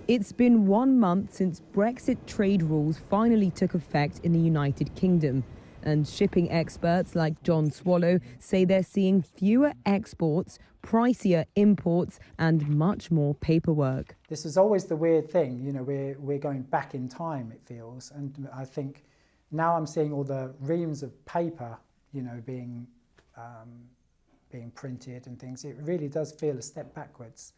It's been 1 month since Brexit trade rules finally took effect in the United Kingdom. And shipping experts like Jon Swallow say they're seeing fewer exports, pricier imports, and much more paperwork. This is always the weird thing, you know, we're going back in time, it feels. And I think now I'm seeing all the reams of paper, you know, being printed and things. It really does feel a step backwards.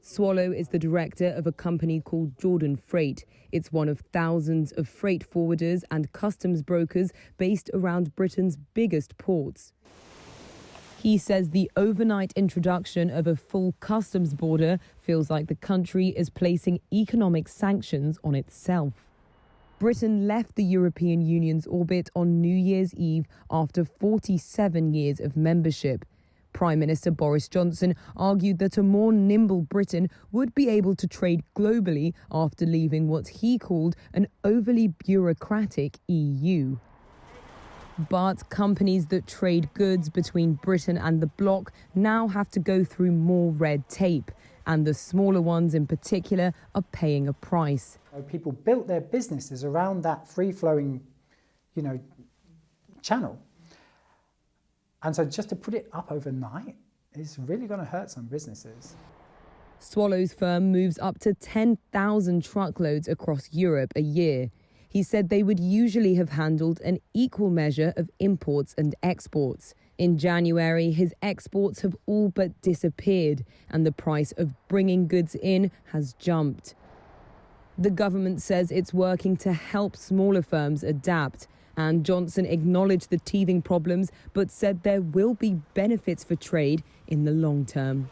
Swallow is the director of a company called Jordan Freight. It's one of thousands of freight forwarders and customs brokers based around Britain's biggest ports. He says the overnight introduction of a full customs border feels like the country is placing economic sanctions on itself. Britain left the European Union's orbit on New Year's Eve after 47 years of membership. Prime Minister Boris Johnson argued that a more nimble Britain would be able to trade globally after leaving what he called an overly bureaucratic EU. But companies that trade goods between Britain and the bloc now have to go through more red tape, and the smaller ones in particular are paying a price. People built their businesses around that free-flowing, you know, channel. And so just to put it up overnight is really going to hurt some businesses. Swallow's firm moves up to 10,000 truckloads across Europe a year. He said they would usually have handled an equal measure of imports and exports. In January, his exports have all but disappeared, and the price of bringing goods in has jumped. The government says it's working to help smaller firms adapt. And Johnson acknowledged the teething problems, but said there will be benefits for trade in the long term.